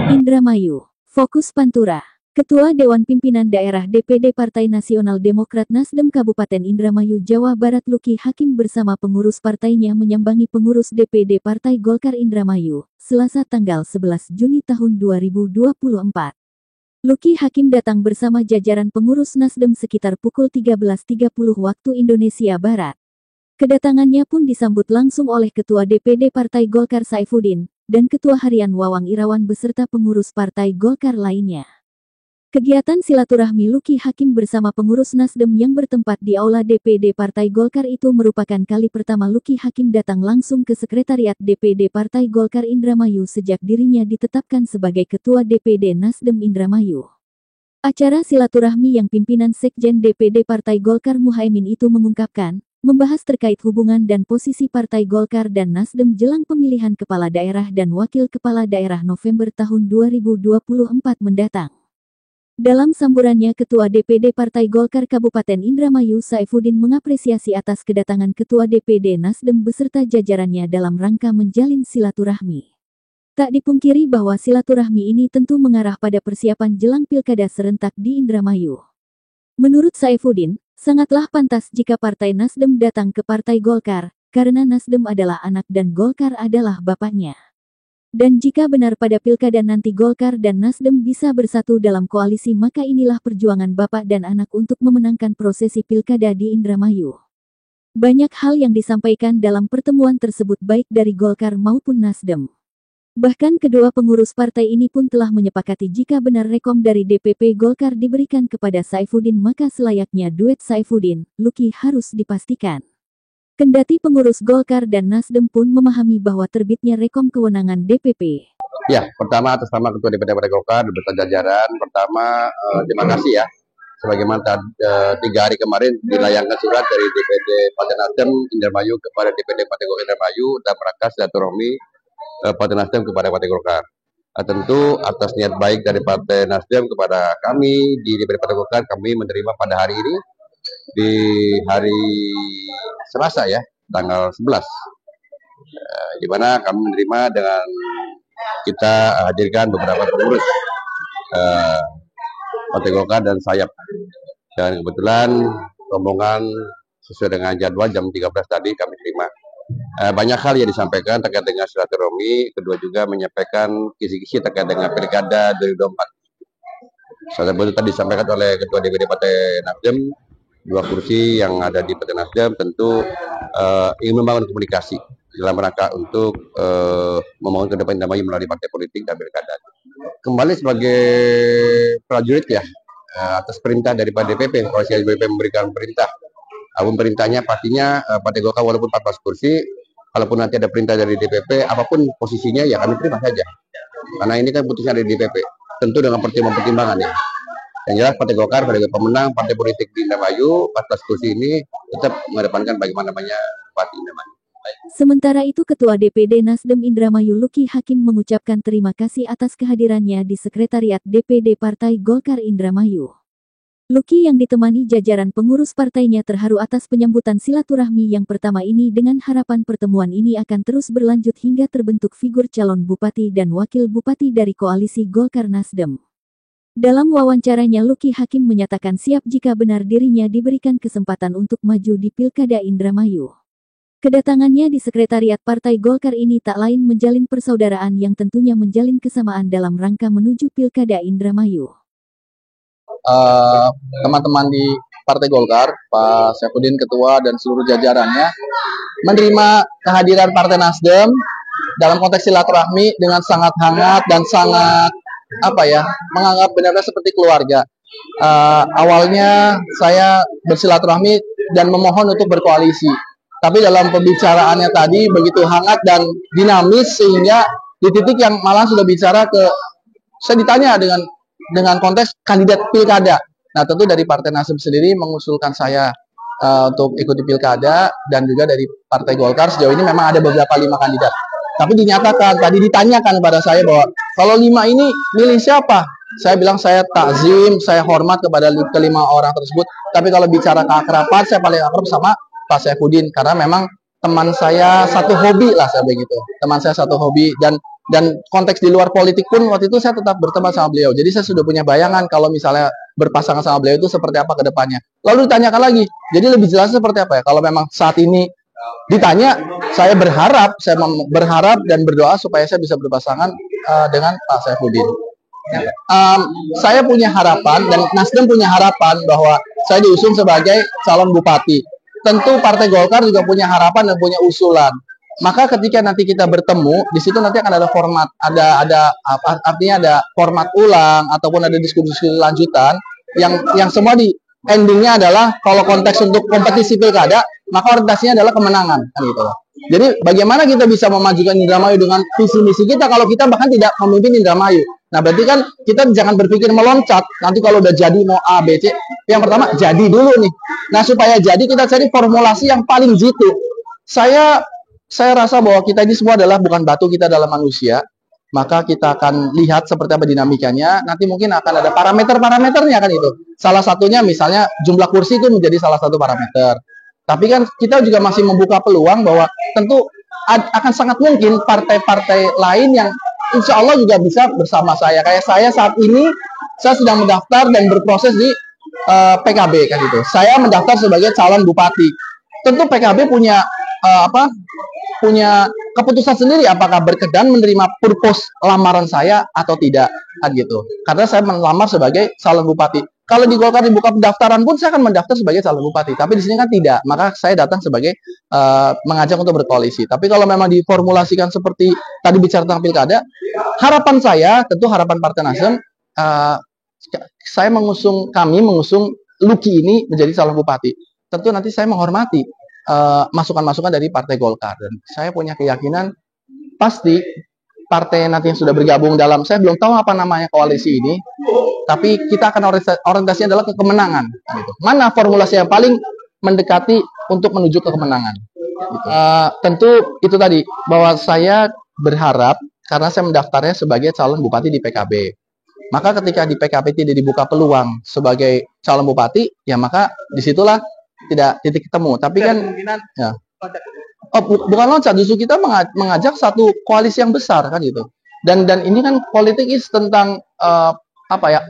Indramayu, fokus Pantura. Ketua Dewan Pimpinan Daerah DPD Partai Nasional Demokrat Nasdem Kabupaten Indramayu, Jawa Barat Luki Hakim bersama pengurus partainya menyambangi pengurus DPD Partai Golkar Indramayu, Selasa tanggal 11 Juni tahun 2024. Luki Hakim datang bersama jajaran pengurus Nasdem sekitar pukul 13.30 waktu Indonesia Barat. Kedatangannya pun disambut langsung oleh Ketua DPD Partai Golkar Saifuddin, dan Ketua Harian Wawang Irawan beserta pengurus Partai Golkar lainnya. Kegiatan silaturahmi Luki Hakim bersama pengurus Nasdem yang bertempat di Aula DPD Partai Golkar itu merupakan kali pertama Luki Hakim datang langsung ke Sekretariat DPD Partai Golkar Indramayu sejak dirinya ditetapkan sebagai Ketua DPD Nasdem Indramayu. Acara silaturahmi yang pimpinan Sekjen DPD Partai Golkar Muhaimin itu mengungkapkan, membahas terkait hubungan dan posisi Partai Golkar dan Nasdem jelang pemilihan kepala daerah dan wakil kepala daerah November tahun 2024 mendatang. Dalam samburannya, Ketua DPD Partai Golkar Kabupaten Indramayu Saifuddin mengapresiasi atas kedatangan Ketua DPD Nasdem beserta jajarannya dalam rangka menjalin silaturahmi. Tak dipungkiri bahwa silaturahmi ini tentu mengarah pada persiapan jelang pilkada serentak di Indramayu. Menurut Saifuddin, sangatlah pantas jika Partai Nasdem datang ke Partai Golkar, karena Nasdem adalah anak dan Golkar adalah bapaknya. Dan jika benar pada pilkada nanti Golkar dan Nasdem bisa bersatu dalam koalisi, maka inilah perjuangan bapak dan anak untuk memenangkan prosesi pilkada di Indramayu. Banyak hal yang disampaikan dalam pertemuan tersebut baik dari Golkar maupun Nasdem. Bahkan kedua pengurus partai ini pun telah menyepakati jika benar rekom dari DPP Golkar diberikan kepada Saifuddin, maka selayaknya duet Saifuddin, Luki harus dipastikan. Kendati pengurus Golkar dan Nasdem pun memahami bahwa terbitnya rekom kewenangan DPP. Ya, pertama atas nama Ketua DPD Partai Golkar beserta jajaran, pertama terima kasih ya. Sebagaimana 3 hari kemarin dilayangkan surat dari DPD Partai Nasdem Indramayu kepada DPD Partai Golkar Indramayu dan merangka silaturahmi Partai Nasdem kepada Partai Golkar. Tentu atas niat baik dari Partai Nasdem kepada kami di DPD Partai Golkar, kami menerima pada hari ini di hari Selasa ya, tanggal 11, di mana kami menerima dengan kita hadirkan beberapa pengurus Partai Golkar dan Sayap. Dan kebetulan rombongan sesuai dengan jadwal jam 13 tadi kami terima. Banyak hal yang disampaikan terkait dengan silaturahmi, kedua juga menyampaikan kisi-kisi terkait dengan pilkada 2024. Salah satu tadi disampaikan oleh Ketua DPD Partai Nasdem, 2 kursi yang ada di Partai Nasdem tentu ingin membangun komunikasi dalam rangka untuk membangun ke depan Indramayu melalui partai politik dan pilkada. Kembali sebagai prajurit ya, atas perintah daripada DPP, Koalisi DPP memberikan perintah. Apapun perintahnya pastinya Partai Golkar walaupun 14 kursi, kalaupun nanti ada perintah dari DPP, apapun posisinya ya kami terima saja. Karena ini kan putusnya dari DPP, tentu dengan pertimbangan ya. Yang jelas Partai Golkar sebagai pemenang partai politik di Indramayu, 14 kursi ini tetap mengedepankan bagaimana namanya Bupati Indramayu. Sementara itu Ketua DPD Nasdem Indramayu Luki Hakim mengucapkan terima kasih atas kehadirannya di Sekretariat DPD Partai Golkar Indramayu. Luki yang ditemani jajaran pengurus partainya terharu atas penyambutan silaturahmi yang pertama ini dengan harapan pertemuan ini akan terus berlanjut hingga terbentuk figur calon bupati dan wakil bupati dari koalisi Golkar Nasdem. Dalam wawancaranya Luki Hakim menyatakan siap jika benar dirinya diberikan kesempatan untuk maju di Pilkada Indramayu. Kedatangannya di Sekretariat Partai Golkar ini tak lain menjalin persaudaraan yang tentunya menjalin kesamaan dalam rangka menuju Pilkada Indramayu. Teman-teman di Partai Golkar, Pak Saifuddin Ketua dan seluruh jajarannya menerima kehadiran Partai Nasdem dalam konteks silaturahmi dengan sangat hangat dan sangat menganggap benar-benar seperti keluarga. Awalnya saya bersilaturahmi dan memohon untuk berkoalisi, tapi dalam pembicaraannya tadi begitu hangat dan dinamis sehingga di titik yang malah sudah bicara ke, saya ditanya dengan konteks kandidat pilkada. Nah tentu dari Partai Nasdem sendiri mengusulkan saya untuk ikuti pilkada, dan juga dari Partai Golkar sejauh ini memang ada beberapa 5 kandidat. Tapi dinyatakan, tadi ditanyakan kepada saya bahwa kalau 5 ini milih siapa? Saya bilang saya takzim, saya hormat kepada ke-5 orang tersebut. Tapi kalau bicara keakraban, saya paling akrab sama Pak Saifuddin karena memang teman saya satu hobi lah saya begitu. Teman saya satu hobi dan konteks di luar politik pun waktu itu saya tetap berteman sama beliau. Jadi saya sudah punya bayangan kalau misalnya berpasangan sama beliau itu seperti apa ke depannya. Lalu ditanyakan lagi, jadi lebih jelas seperti apa ya? Kalau memang saat ini ditanya, saya berharap dan berdoa supaya saya bisa berpasangan dengan Pak Saifuddin. Saya punya harapan dan Nasdem punya harapan bahwa saya diusung sebagai calon bupati. Tentu Partai Golkar juga punya harapan dan punya usulan. Maka ketika nanti kita bertemu, di situ nanti akan ada format, artinya ada format ulang ataupun ada diskusi lanjutan yang semua di endingnya adalah kalau konteks untuk kompetisi pilkada, maka orientasinya adalah kemenangan, kan gitu. Jadi bagaimana kita bisa memajukan Indramayu dengan visi misi kita kalau kita bahkan tidak memimpin Indramayu. Nah berarti kan kita jangan berpikir meloncat. Nanti kalau udah jadi mau A, B, C, yang pertama jadi dulu nih. Nah supaya jadi kita cari formulasi yang paling jitu. Saya rasa bahwa kita ini semua adalah bukan batu, kita adalah manusia. Maka kita akan lihat seperti apa dinamikanya. Nanti mungkin akan ada parameter-parameternya kan itu. Salah satunya misalnya jumlah kursi itu menjadi salah satu parameter. Tapi kan kita juga masih membuka peluang bahwa tentu akan sangat mungkin partai-partai lain yang insya Allah juga bisa bersama saya. Kayak saya saat ini, saya sedang mendaftar dan berproses di PKB kan itu. Saya mendaftar sebagai calon bupati. Tentu PKB punya punya keputusan sendiri apakah berkenan menerima purpose lamaran saya atau tidak kan gitu. Karena saya melamar sebagai calon bupati. Kalau di Golkar dibuka pendaftaran pun saya akan mendaftar sebagai calon bupati. Tapi di sini kan tidak. Maka saya datang sebagai mengajak untuk berkoalisi. Tapi kalau memang diformulasikan seperti tadi bicara tentang pilkada, harapan saya, tentu harapan Partai Nasdem, kami mengusung Luki ini menjadi calon bupati. Tentu nanti saya menghormati masukan-masukan dari Partai Golkar. Dan saya punya keyakinan pasti partai nanti yang sudah bergabung dalam, saya belum tahu apa namanya koalisi ini, tapi kita akan orientasinya adalah ke kemenangan. Gitu. Mana formulasi yang paling mendekati untuk menuju ke kemenangan? Gitu. Tentu itu tadi, bahwa saya berharap, karena saya mendaftarnya sebagai calon bupati di PKB. Maka ketika di PKB tidak dibuka peluang sebagai calon bupati, ya maka disitulah tidak titik ketemu. Tapi kan, ya. Bukan loncat, justru kita mengajak satu koalisi yang besar kan gitu. Dan ini kan politik is tentang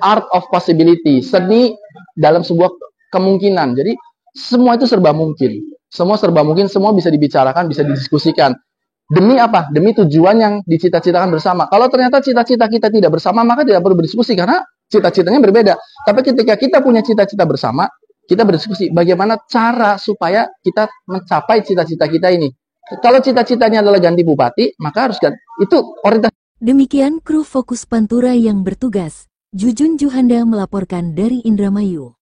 art of possibility, seni dalam sebuah kemungkinan. Jadi semua itu serba mungkin. Semua serba mungkin, semua bisa dibicarakan, bisa didiskusikan. Demi apa? Demi tujuan yang dicita-citakan bersama. Kalau ternyata cita-cita kita tidak bersama, maka tidak perlu berdiskusi karena cita-citanya berbeda. Tapi ketika kita punya cita-cita bersama, kita berdiskusi bagaimana cara supaya kita mencapai cita-cita kita ini. Kalau cita-citanya adalah ganti bupati, maka harus ganti. Itu orientasi. Demikian kru Fokus Pantura yang bertugas. Jujun Juhanda melaporkan dari Indramayu.